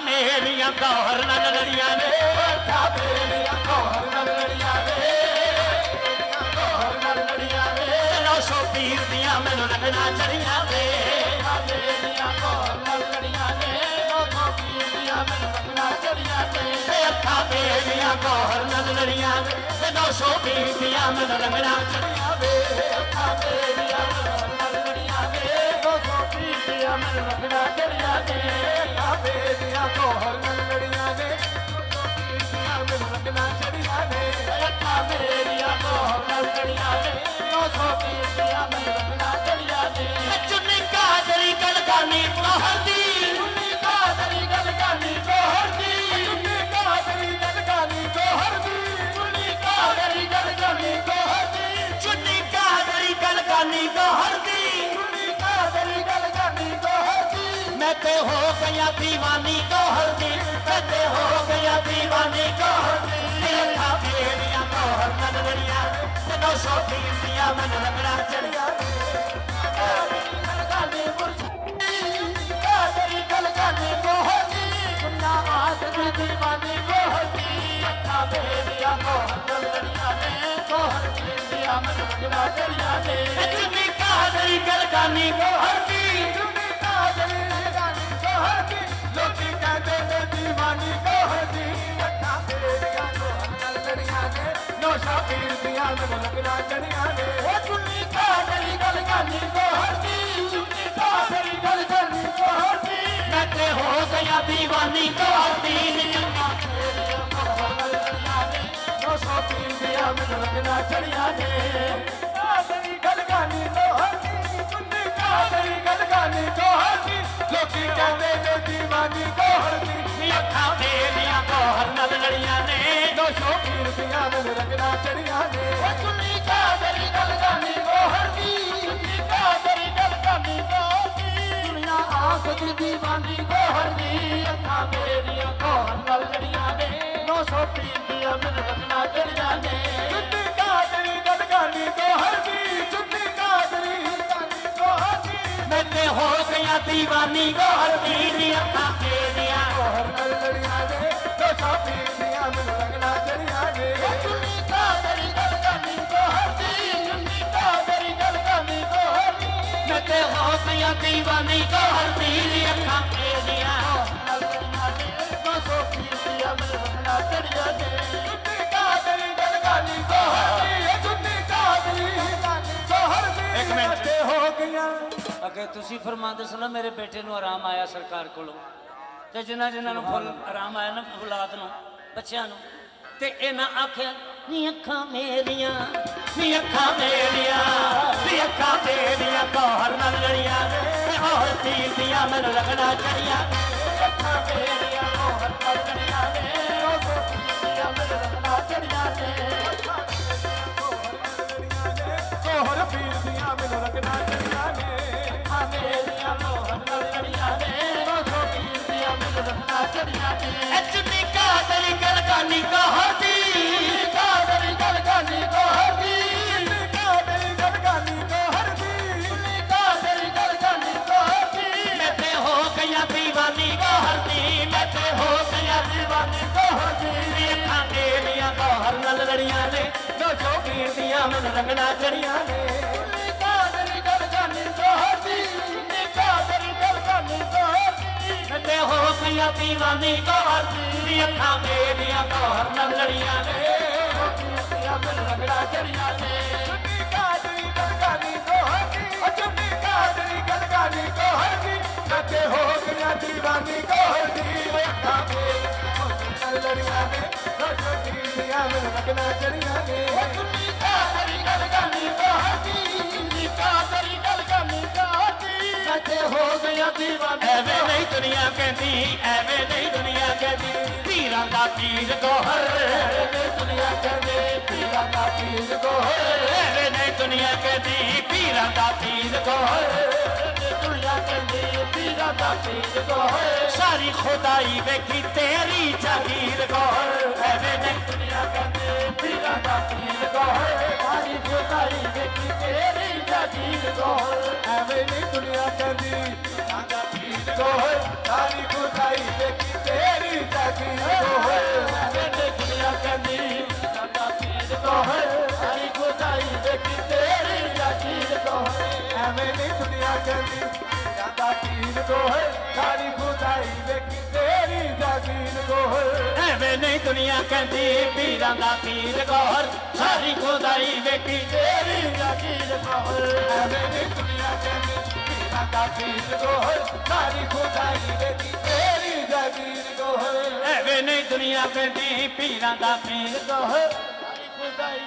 मेरिया गौर नाल लड़िया ने अखा मेरिया गौर नाल लड़िया ने गौर नाल लड़िया ने 900 पीर दिया मैनू रंगना चढ़िया ने मेरिया गौर नाल लड़िया ने 900 पीर दिया मैनू रंगना चढ़िया ने अखा मेरिया गौर नाल लड़िया ने 900 पीर दिया मैनू रंगना चढ़िया ने अखा मेरिया गौर नाल लड़िया ने 900 पीर दिया मैनू रंगना चढ़िया ने मेरिया गौर नाल लड़िया ने 900 पीर दिया मैनू रंगना चढ़िया ने अखा मेरिया गौर नाल लड़िया ने 900 पीर दिया मैनू रंगना चढ़िया ने चुन्नी कादरी गलगानी तोहर दी चुन्नी कादरी गलगानी तोहर दी चुन्नी कादरी गलगानी तोहर दी चुन्नी कादरी गलगानी तोहर दी चुन्नी कादरी गलगानी तोहर दी चुन्नी कादरी गलगानी तोहर दी मैं ते हो गया दीवानी गौहर दी मैं ते हो गया दीवानी गौहर दी अखा मेरिया गौर नाल लड़िया 900 पीर दिया मैनू रंगना चढ़िया गलगानी कादरी गलगानी गौहर दी सुन्ना आसदी दीवानी गौहर दी अखा मेरिया गौर नाल लड़िया ने गौहर पीर दिया मैनू रंगना चढ़िया ने चुन्नी कादरी गलगानी गौहर दी चुन्नी कादरी गलगानी गौहर दी लोकी कहते ने दीवानी गौहर दी अखा मेरिया गौर नाल लड़िया ने 900 पीर दिया मैनू रंगना चढ़िया ने ओ चुन्नी कादरी गलगानी गौहर दी चुन्नी कादरी गलगानी गौहर दी मैं ते हो गया दीवानी गौहर दी अखा मेरिया गौर नाल लड़िया ने 900 पीर दिया मैनू रंगना चढ़िया ने कादरी गलगानी गौहर दी चुन्नी कादरी गलगानी गौहर दी लोकी कहते ने दीवानी गौहर दी अखा मेरिया गौर नाल लड़िया ने 900 पीर दिया मैनू रंगना चढ़िया ने चुन्नी कादरी गलगानी गौहर दी चुन्नी कादरी गलगानी गौहर दी दुनिया आखदी दीवानी गौहर दी अखा मेरिया गौर नाल लड़िया ने 900 पीर दिया मैनू रंगना चढ़िया ने चुन्नी कादरी गलगानी गौहर दी चुन्नी कादरी गलगानी गौहर दी मैं ते हो गया दीवानी गौहर दी अखा मेरिया गौर नाल लड़िया ने 900 पीर दिया मैनू रंगना चढ़िया ने चुन्नी कादरी गलगानी गौहर दी चुन्नी कादरी गलगानी गौहर दी मैं ते हो गया दीवानी गौहर दी अखा मेरिया गौर नाल लड़िया ने 900 पीर दिया मैनू रंगना चढ़िया ने चुन्नी कादरी गलगानी गौहर दी चुन्नी कादरी गलगानी गौहर दी मैं ते हो गया अगे तुसी फरमाते सो ना मेरे बेटे नूं आराम आया सरकार कोलों ते जिन्हां जिन्हां नूं फुल आराम आया ना औलाद नूं बच्चियां नूं ते इन्हां आख्या नी अखां मेरिया गौर नाल लड़िया ने और पीर दिया मैनू रंगना चढ़िया अखां मेरिया गौर नाल लड़िया ने और पीर दिया मैनू रंगना चढ़िया ने गौहर पीर दिया मैनू रंगना चढ़िया ने अखा मेरिया गौर नाल लड़िया ने 900 पीर दिया मैनू रंगना चढ़िया ने चुन्नी कादरी गलगानी गौहर दी कादरी गलगानी गौहर दी कादरी गलगानी गौहर दी चुन्नी कादरी गलगानी गौहर दी मैं ते हो गया दीवानी गौहर दी मैं ते हो गया दीवानी गौहर दी अखा मेरिया गौर नाल लड़िया ने 900 पीर दिया मैनू रंगना चढ़िया ने चुन्नी कादरी गलगानी गौहर दी चुन्नी कादरी गलगानी गौहर दी मैं ते हो गया दीवानी गौहर दी अखा मेरिया गौर नाल लड़िया ने 900 पीर दिया मैनू रंगना चढ़िया ने चुन्नी कादरी गलगानी गौहर दी चुन्नी कादरी गलगानी गौहर दी मैं ते हो गया दीवानी गौहर दी अखा मेरिया गौर नाल लड़िया ने 900 पीर दिया मैनू रंगना चढ़िया ने चुन्नी कादरी गलगानी गौहर दी चुन्नी कादरी गलगानी गौहर दी मैं ते हो गया दीवानी एवें नहीं दुनिया कहती एवें नहीं दुनिया कहती पीरां दा पीर गौहर एवें दुनिया कहती पीरां दा पीर गौहर एवें नहीं दुनिया कहती पीरां दा पीर गौहर दुनिया कहती पीरां दा पीर गौहर सारी खुदाई वेखी तेरी जागीर गौहर एवें नहीं दुनिया कहती पीरां दा पीर गौहर सारी खुदाई वेखी तेरी जागीर गौहर एवें नहीं दुनिया कहती पीरां दा पीर गौहर सारी खुदाई वेखी ਗੋਹਰ ਸਾਰੀ ਖੁਦਾਈ ਵੇਖੀ ਤੇਰੀ ਜਾਗੀਰ ਗੋਹਰ ਐਵੇਂ ਨਹੀਂ ਦੁਨੀਆ ਕਹਿੰਦੀ ਪੀਰਾਂ ਦਾ ਪੀਰ ਗੌਹਰ ਸਾਰੀ ਖੁਦਾਈ ਵੇਖੀ ਤੇਰੀ ਜਾਗੀਰ ਗੋਹਰ ਐਵੇਂ ਨਹੀਂ ਦੁਨੀਆ ਕਹਿੰਦੀ ਪੀਰਾਂ ਦਾ ਪੀਰ ਗੋਹਰ ਸਾਰੀ ਖੁਦਾਈ ਵੇਖੀ ਤੇਰੀ ਜਾਗੀਰ ਗੋਹਰ ਐਵੇਂ ਨਹੀਂ ਦੁਨੀਆ ਕਹਿੰਦੀ ਪੀਰਾਂ ਦਾ ਪੀਰ ਗੌਹਰ ਸਾਰੀ ਖੁਦਾਈ